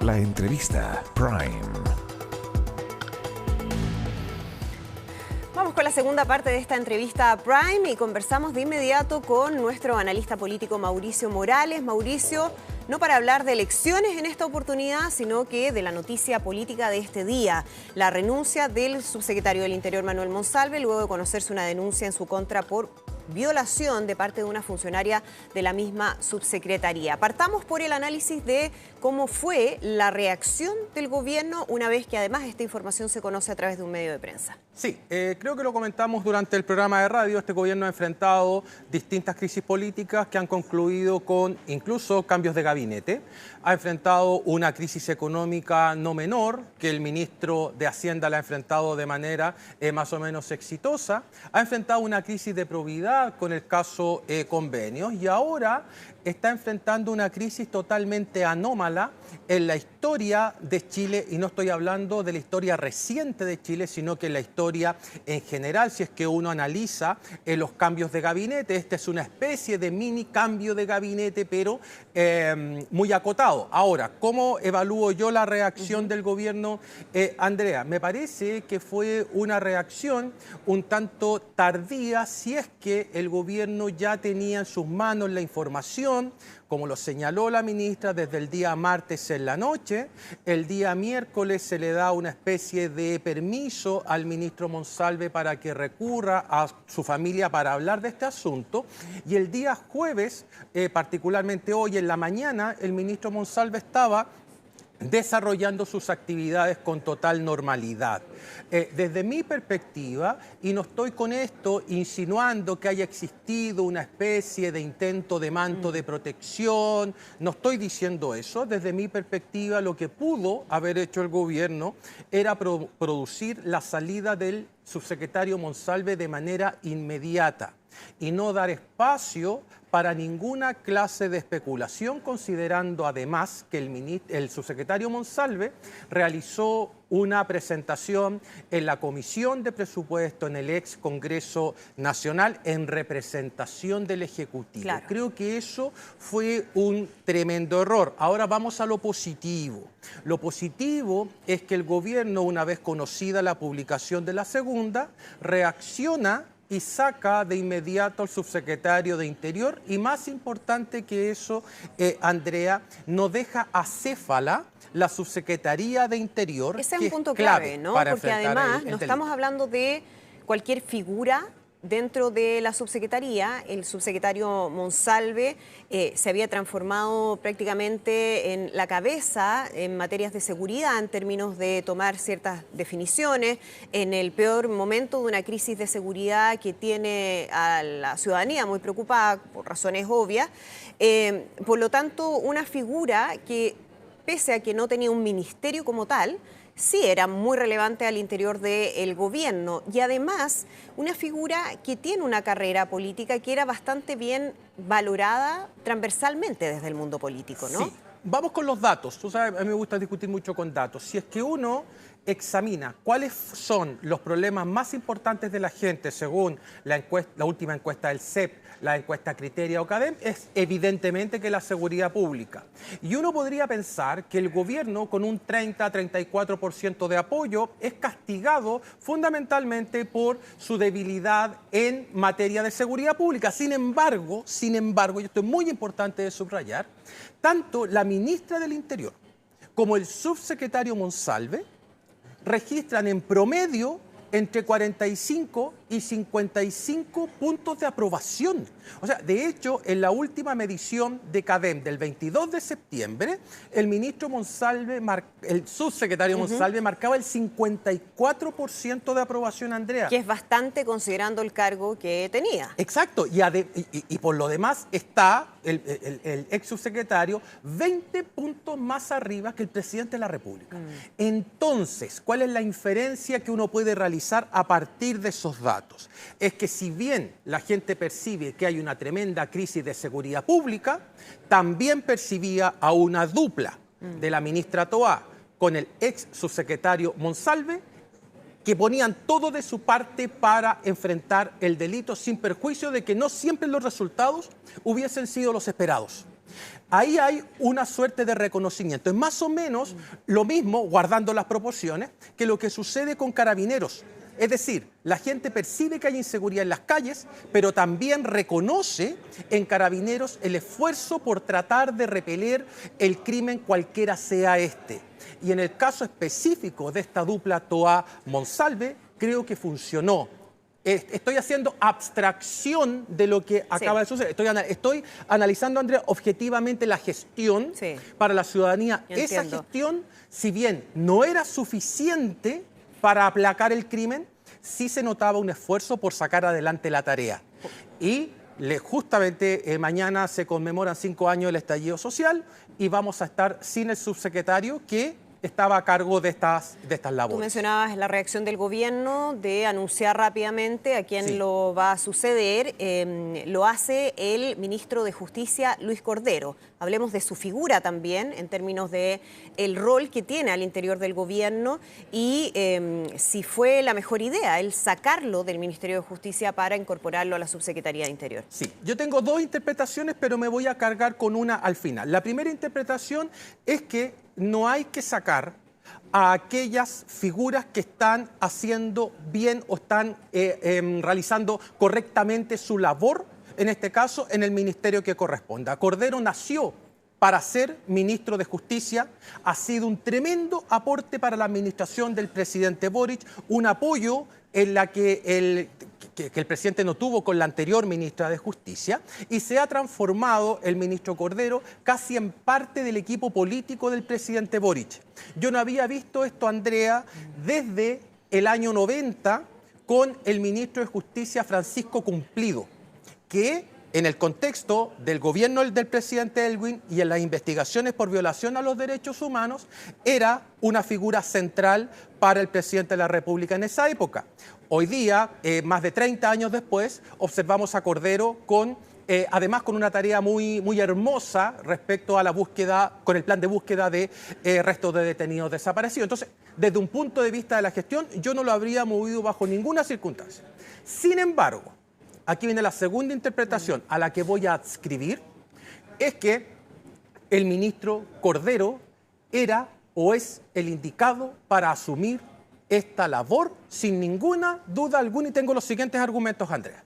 La entrevista Prime. Vamos con la segunda parte de esta entrevista Prime y conversamos de inmediato con nuestro analista político Mauricio Morales. Mauricio, no para hablar de elecciones en esta oportunidad, sino que de la noticia política de este día, la renuncia del subsecretario del Interior Manuel Monsalve, luego de conocerse una denuncia en su contra por violación de parte de una funcionaria de la misma subsecretaría. Partamos por el análisis de cómo fue la reacción del gobierno una vez que además esta información se conoce a través de un medio de prensa. Sí, creo que lo comentamos durante el programa de radio. Este gobierno ha enfrentado distintas crisis políticas que han concluido con incluso cambios de gabinete. Ha enfrentado una crisis económica no menor, que el ministro de Hacienda la ha enfrentado de manera más o menos exitosa. Ha enfrentado una crisis de probidad con el caso convenios y ahora está enfrentando una crisis totalmente anómala en la historia de Chile, y no estoy hablando de la historia reciente de Chile, sino que en la historia en general, si es que uno analiza los cambios de gabinete. Esta es una especie de mini cambio de gabinete, pero muy acotado. Ahora, ¿cómo evalúo yo la reacción del gobierno, Andrea? Me parece que fue una reacción un tanto tardía, si es que el gobierno ya tenía en sus manos la información, como lo señaló la ministra, desde el día martes en la noche. El día miércoles se le da una especie de permiso al ministro Monsalve para que recurra a su familia para hablar de este asunto. Y el día jueves, particularmente hoy en la mañana, el ministro Monsalve estaba desarrollando sus actividades con total normalidad. Desde mi perspectiva, y no estoy con esto insinuando que haya existido una especie de intento de manto de protección, no estoy diciendo eso. Desde mi perspectiva, lo que pudo haber hecho el gobierno era producir la salida del subsecretario Monsalve de manera inmediata y no dar espacio para ninguna clase de especulación, considerando además que el subsecretario Monsalve realizó una presentación en la Comisión de Presupuesto en el ex Congreso Nacional en representación del Ejecutivo. Claro. Creo que eso fue un tremendo error. Ahora vamos a lo positivo. Lo positivo es que el gobierno, una vez conocida la publicación de la segunda, reacciona y saca de inmediato al subsecretario de Interior, y más importante que eso, Andrea, no deja acéfala la subsecretaría de Interior. Ese es un punto clave, ¿no? Porque además no estamos hablando de cualquier figura dentro de la subsecretaría. El subsecretario Monsalve se había transformado prácticamente en la cabeza en materias de seguridad, en términos de tomar ciertas definiciones, en el peor momento de una crisis de seguridad que tiene a la ciudadanía muy preocupada por razones obvias. Por lo tanto, una figura que, pese a que no tenía un ministerio como tal, sí era muy relevante al interior del gobierno, y además una figura que tiene una carrera política que era bastante bien valorada transversalmente desde el mundo político, ¿no? Sí. Vamos con los datos. Tú sabes, a mí me gusta discutir mucho con datos. Si es que uno examina cuáles son los problemas más importantes de la gente según la última encuesta del CEP, la encuesta Criteria o CADEM, es evidentemente que la seguridad pública. Y uno podría pensar que el gobierno, con un 30-34% de apoyo, es castigado fundamentalmente por su debilidad en materia de seguridad pública. Sin embargo, y esto es muy importante de subrayar, tanto la ministra del Interior como el subsecretario Monsalve registran en promedio entre 45 y 55 puntos de aprobación. O sea, de hecho, en la última medición de CADEM del 22 de septiembre, el ministro Monsalve, el subsecretario Monsalve marcaba el 54% de aprobación, Andrea. Que es bastante considerando el cargo que tenía. Exacto, y por lo demás está el ex subsecretario 20 puntos más arriba que el presidente de la República. Entonces, ¿cuál es la inferencia que uno puede realizar a partir de esos datos? Es que si bien la gente percibe que hay una tremenda crisis de seguridad pública, también percibía a una dupla de la ministra Toá con el ex subsecretario Monsalve, que ponían todo de su parte para enfrentar el delito, sin perjuicio de que no siempre los resultados hubiesen sido los esperados. Ahí hay una suerte de reconocimiento. Es más o menos lo mismo, guardando las proporciones, que lo que sucede con Carabineros. Es decir, la gente percibe que hay inseguridad en las calles, pero también reconoce en Carabineros el esfuerzo por tratar de repeler el crimen cualquiera sea este. Y en el caso específico de esta dupla Toá-Monsalve, creo que funcionó. Estoy haciendo abstracción de lo que acaba de suceder. Estoy analizando, Andrea, objetivamente la gestión para la ciudadanía. Esa gestión, si bien no era suficiente para aplacar el crimen, sí se notaba un esfuerzo por sacar adelante la tarea. Y justamente mañana se conmemoran 5 años del estallido social y vamos a estar sin el subsecretario que estaba a cargo de estas labores. Tú mencionabas la reacción del gobierno de anunciar rápidamente a quién lo va a suceder. Lo hace el ministro de Justicia, Luis Cordero. Hablemos de su figura también, en términos de el rol que tiene al interior del gobierno y si fue la mejor idea el sacarlo del Ministerio de Justicia para incorporarlo a la Subsecretaría de Interior. Sí, yo tengo 2 interpretaciones, pero me voy a cargar con una al final. La primera interpretación es que no hay que sacar a aquellas figuras que están haciendo bien o están realizando correctamente su labor, en este caso, en el ministerio que corresponda. Cordero nació para ser ministro de Justicia, ha sido un tremendo aporte para la administración del presidente Boric, un apoyo en la que el presidente no tuvo con la anterior ministra de Justicia, y se ha transformado el ministro Cordero casi en parte del equipo político del presidente Boric. Yo no había visto esto, Andrea, desde el año 90 con el ministro de Justicia Francisco Cumplido, que en el contexto del gobierno del presidente Elwin y en las investigaciones por violación a los derechos humanos, era una figura central para el presidente de la República en esa época. Hoy día, más de 30 años después, observamos a Cordero además con una tarea muy hermosa respecto a la búsqueda, con el plan de búsqueda de restos de detenidos desaparecidos. Entonces, desde un punto de vista de la gestión, yo no lo habría movido bajo ninguna circunstancia. Sin embargo, aquí viene la segunda interpretación a la que voy a adscribir, es que el ministro Cordero era o es el indicado para asumir esta labor sin ninguna duda alguna, y tengo los siguientes argumentos, Andrea.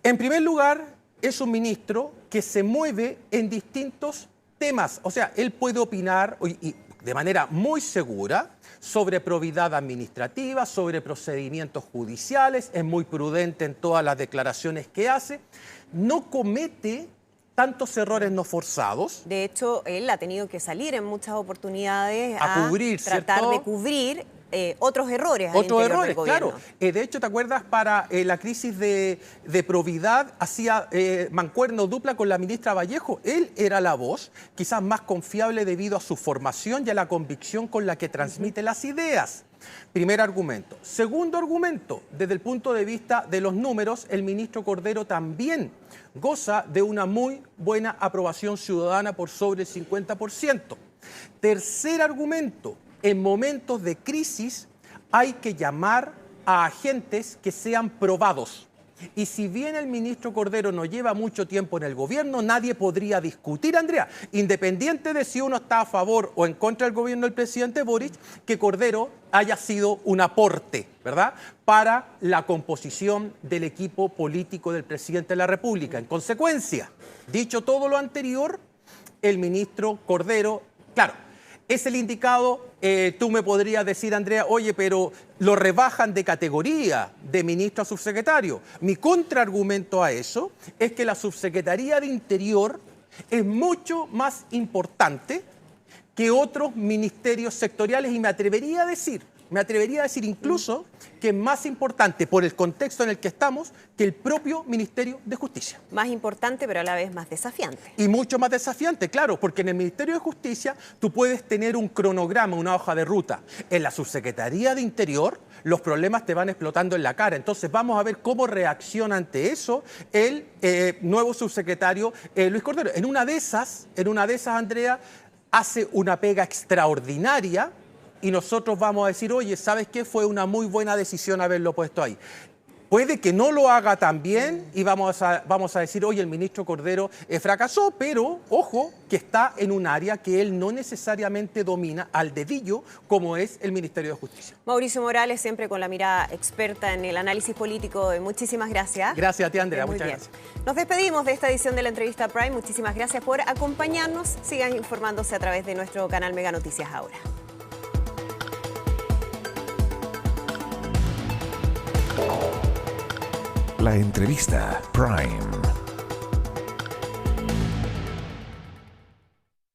En primer lugar, es un ministro que se mueve en distintos temas, o sea, él puede opinar y de manera muy segura sobre probidad administrativa, sobre procedimientos judiciales, es muy prudente en todas las declaraciones que hace, no comete tantos errores no forzados. De hecho, él ha tenido que salir en muchas oportunidades a cubrir, tratar ¿cierto? de cubrir otros errores. Otros errores, claro. De hecho, ¿te acuerdas? Para la crisis de probidad, hacía mancuerno dupla con la ministra Vallejo. Él era la voz quizás más confiable debido a su formación y a la convicción con la que transmite las ideas. Primer argumento. Segundo argumento, desde el punto de vista de los números, el ministro Cordero también goza de una muy buena aprobación ciudadana por sobre el 50%. Tercer argumento. En momentos de crisis hay que llamar a agentes que sean probados. Y si bien el ministro Cordero no lleva mucho tiempo en el gobierno, nadie podría discutir, Andrea, independiente de si uno está a favor o en contra del gobierno del presidente Boric, que Cordero haya sido un aporte, ¿verdad?, para la composición del equipo político del presidente de la República. En consecuencia, dicho todo lo anterior, el ministro Cordero, claro, es el indicado. Tú me podrías decir, Andrea, oye, pero lo rebajan de categoría de ministro a subsecretario. Mi contraargumento a eso es que la subsecretaría de Interior es mucho más importante que otros ministerios sectoriales y me atrevería a decir incluso que es más importante por el contexto en el que estamos que el propio Ministerio de Justicia. Más importante, pero a la vez más desafiante. Y mucho más desafiante, claro, porque en el Ministerio de Justicia tú puedes tener un cronograma, una hoja de ruta. En la Subsecretaría de Interior los problemas te van explotando en la cara. Entonces vamos a ver cómo reacciona ante eso el nuevo subsecretario Luis Cordero. En una de esas, Andrea, hace una pega extraordinaria y nosotros vamos a decir, oye, ¿sabes qué? Fue una muy buena decisión haberlo puesto ahí. Puede que no lo haga tan bien y vamos a decir, oye, el ministro Cordero fracasó, pero ojo, que está en un área que él no necesariamente domina al dedillo, como es el Ministerio de Justicia. Mauricio Morales, siempre con la mirada experta en el análisis político. Muchísimas gracias. Gracias a ti, Andrea. Muchas gracias. Nos despedimos de esta edición de la entrevista Prime. Muchísimas gracias por acompañarnos. Sigan informándose a través de nuestro canal Mega Noticias Ahora. La entrevista Prime.